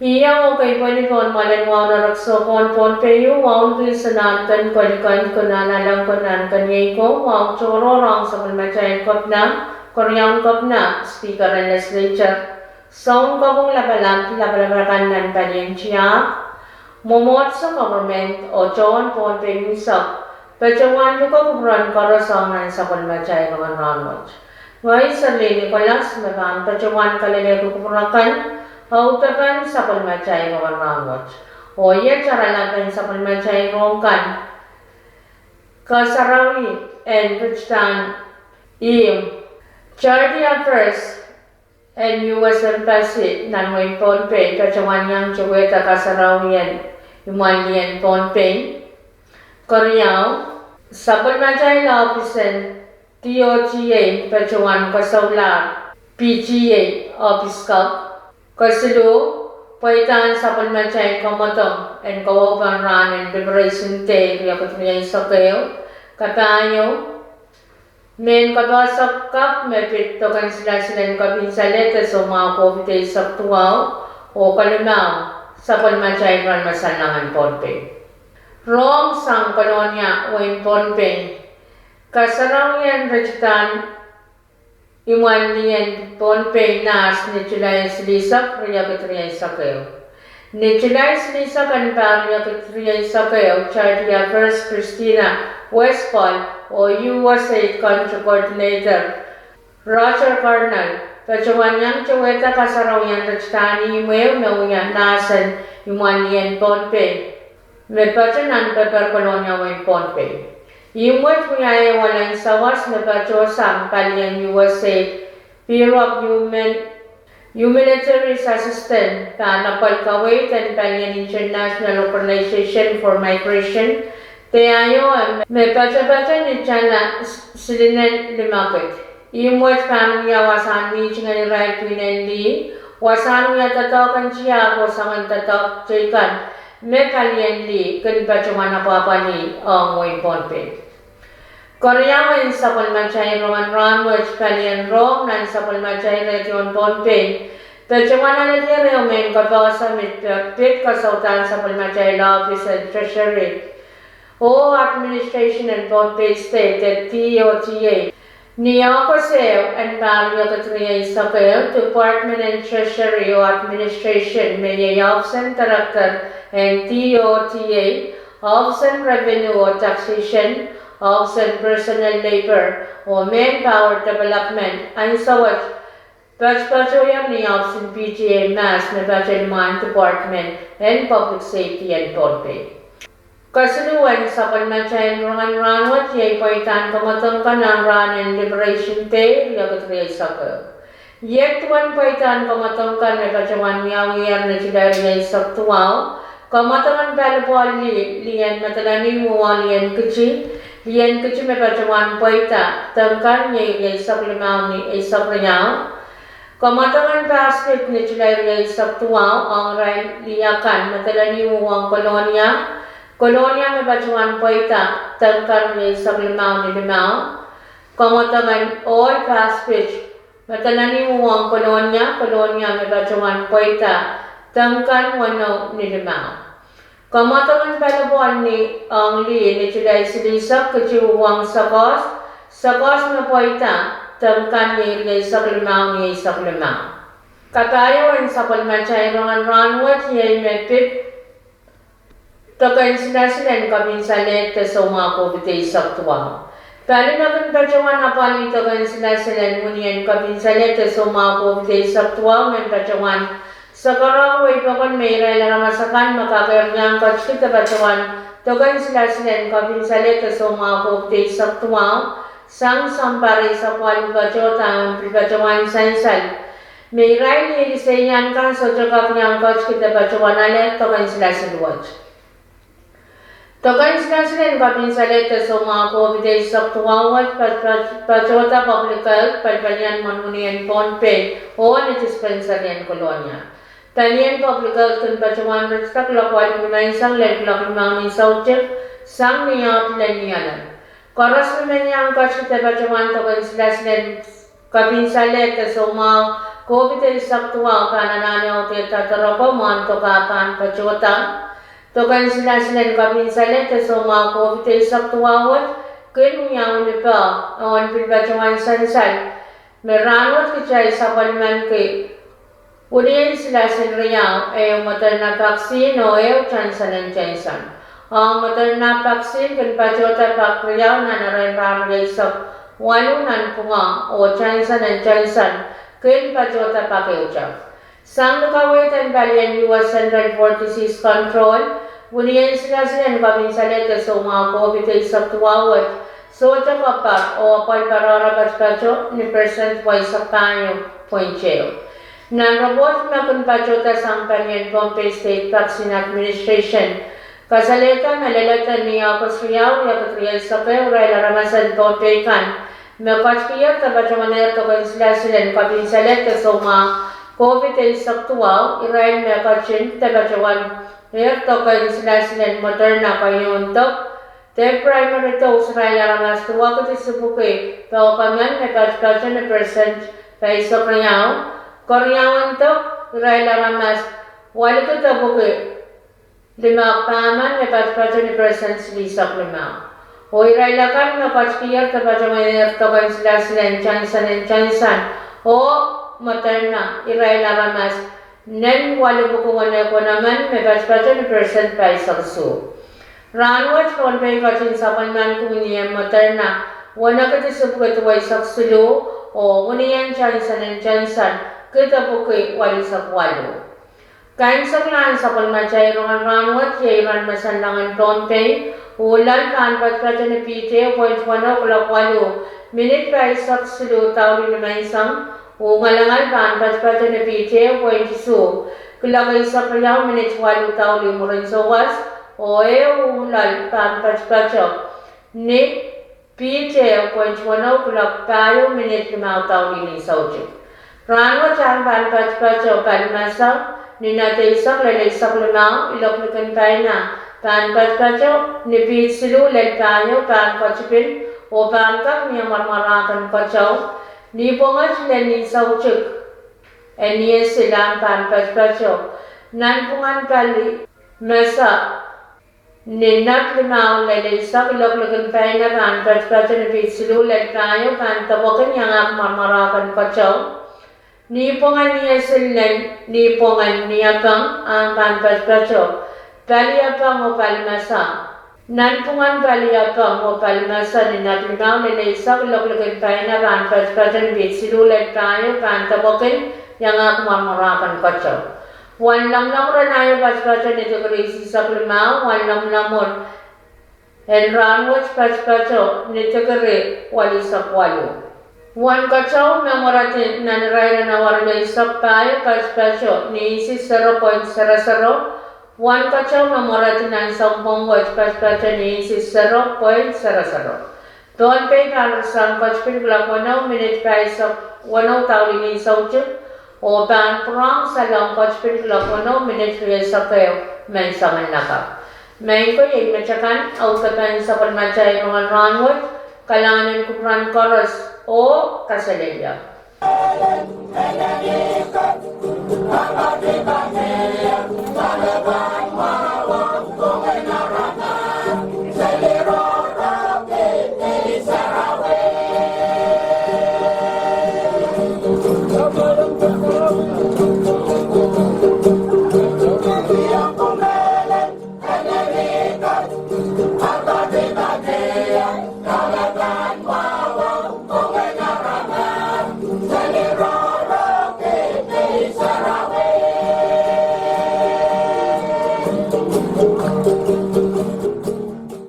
Iyang okay panipon malinwaw na raksokon pon peyo waw kisanatan kalikan kunanalang kunan kanyay ko waw chororang sa kulmachayan kop na koryang kop na speaker and legislature sound kabong labalakan nan panyan siya momot sa government o chon pon peyo sak pachawan ko kubran karasangan sa kulmachayan ng ranwach ngay sa Nicolas magan pachawan kalile kuburakan Hautakan sa palmachay ng rangot. O yan charalagan sa palmachay rongkan. Kasarawi and Bridgeton im. Charity Affairs and US Embassy nanway Ponpe kacawan yang Chuweta Kasarawian Humalian Ponpe. Koreaw sa palmachay la opisan TOTA kacawan kasawla PGA Office Cup. Kasilo, paitan sa palmachay kamatong and kawapan ran and liberation day kaya kutumiyan sa kayo, katayo, men kabasak kap, may pito kan sila ng kapinsalete so mga COVID sa tuwaw o kalimaw sa palmachay ran masalangan Ponpe. Rong sang kolonya o in Ponpe, kasarawian rejitan Iwan niyan Ponpe nas ni Chulay Silisak Ria Katriya Sakeo. Ni Chulay Silisak ang Paria Katriya Sakeo, Charity Affairs Christina Westphal o USA Country Coordinator Roger Carnal. Pachawan niyang Chuweta Kasarawian Rajtani Imew na unya nasan iwan niyan Ponpe. May pachanan pepper kolonya wen Ponpe. Imut punya walang sawas na pachosang kalian USA Bureau of Humanitarian Assistance ka napalkaway tan kalian International Organization for Migration tayo may pacha-pacha ni Chana silinan limakit. Imut family wasan ni chingan right winandi wasan ya tatakan siya ko sangan tatak chikan may kalian li kan pachawan apa ni ang way Ponpe. Koreawan sa palmachay Roman Ranwich Kalian Rome nan sa palmachay Region Ponpe. Pachawan na nilireo men kabasa mitpit kasautan sa palmachay Law Office and Treasury o Administration and Ponpe State at TOTA. Niya Koseo and Mario Katriya Isabel, Department and Treasury o Administration, may Office and Director and TOTA, Office and Revenue o Taxation, Office and Personal Labor o Manpower Development ang sawat Pachpachoyam ni Office and PGA Mass na Bachelman Department and Public Safety and Ponpe. Kasaluan sa palmachay ranwat yay paitan kamatang kanang Ran and Liberation Day Riyagatria Saka. Yektuan paitan kamatang kan na kachawan miyawiyar na chidariya saktuaw kamatangan palapal liyan matalani muwaliyan kichi Lian kucu me pacawan poita tangkan ye sablimaw ni sabriyaw. Kamatangan basket ni chulay ye sabtuaw ang ray liyakan matalani muwang kolonya. Kolonya me pacawan poita tangkan ye sablimaw ni limaw. Kamatangan all basket matalani muwang kolonya. Kolonya me pacawan poita tangkan wano ni limaw. Kamatangan palabon ni ang ni Chulay Silisak kaciwang sakos na poita tangkan ni saklimaw ni saklimaw. Katayawan sa palmachay ranwat yay mepit takan sinasilan kabinsalet sa mga kubitay saktuwa. Palinagan pacawan apali takan sinasilan munian kabinsalet sa mga kubitay saktuwa men pacawan sa karaway pakon may ramasakan makakayang coach kita pacawan tokan sila kabinsalet sa mga kubitay saktuwa sang sampari sa kwali pacawata pacawan sansal may ray ni lisenyan kan sa jagap niyang coach kita pacawan alet tokan sila siluwaj. Tokan sila kabinsalet sa mga kubitay saktuwa wat pacawata public health palpalyan manmunian Ponpe o nitispensaryan kolonya. Tanian public health kun pacawan restak lakwal kumay sang leklak lumang ni sauchip sang niyat lenyalan. Koras naman niyang kachita pacawan tokan sila kabinsalet sa mga COVID saktuwa kanananya uti tatarapa manto kapan pacota tokan sila kabin salet soma COVID saktuwa wat kun yang lepa on pilbacuan sansal meranot kicay sapalman ke Udian sila riyang maternal vaccine o Johnson & Johnson. Ang maternal vaccine kan pacota pakriyaw na naramramay sa walunan punga o Johnson & Johnson kan pacota pakiuja. Sang nakawitan balian US Central for Disease Control, udian sila kabinsalit sa mga COVID sa tuwawat. So, kapak o palpararabat paco ni percent wise sa kanyo point Nan robot na kunpachota sang Palian Pompey State Vaccine Administration. Kasalita na lalatan ni Akosriyaw, Yakatriyal sa Peuray, Laramasan Pompey kan. Mekatkiyak tabacamanay to kansilasilan kabinsalet sa mga COVID saktuaw, Irail Mekatsin, tabacawan, to kansilasilan Moderna kayuntok. Te primary to Israel Laramas tuwa ko tisubuki, pao kaman mekatkacan na percent kay Sokrayaw. Koryawan to, Israel Laramas, wali ko tabuki, 5 paman, may 5% sili sa 5. O Israel kan, may patskiyar, tapacamayar to kan sila Johnson & Johnson, o Moderna, Israel Laramas, nen wali bukungan ko naman, may 5% pa isang su. Ranwat, kung pa'y kacin sa panman kung niyan Moderna, wana ka tisubuki tuway sa sulu, o uniyan Johnson & Johnson, kita buki wali sa kwalo. Kain sa klan sa palmachay rongan ranwat, yairan masandangan Pompey, ulan kanpat kaca ni PJ, point 1 o'clock walo, minute pa isak sulu tawli na isang, ungalangan kanpat kaca ni PJ, point 2, kulagay sa kayaw, minute walo tawli mo rin sa was, o ulan kanpat kaca ni PJ, point 1 o'clock tayo, minute 5 tawli ni Saujik. Ranwa chan panpachpacho palmasa ni nataisak lalisak limang iloklikan paina panpachpacho ni pitsilu leltayo panpachpin o pankak niya marmarakan pachaw ni pongat ni sauchuk niya silang panpachpacho nanpungan pali masa ni naklimaw lalisak iloklikan paina panpachpacho ni pitsilu leltayo pantawakan niya marmarakan pachaw Ni pongan niya silen, ni pongan niya pang ang panpaspacho. Paliapang o palmasa. Nan pongan paliapang o palmasa ni naglimaw ni Lisa kuloklokin tayo na panpaspacho ni Bitsilulat tayo pantabokin yang ako marmarakan kacho. Wan lang rin ayo paspacho ni Tukrisi sa klimaw, wan lang mon. En ranwach paspacho ni Tukri wali sa kwalo. Wan kacau memoratin nan raira na warga isapay paspacho ni isi 0.00. Wan kacau memoratin nan sampung watch paspacho ni isi 0.00. Don pay kalasang kachpin glakono minute pa isap 1 tawli ni sauchuk o ban prang salang kachpin glakono minute pa isap kayo may saman nakap. May ko yung macakan au kapan sa palmachay mga ranwat kalanganin kupran koros o kasalaya.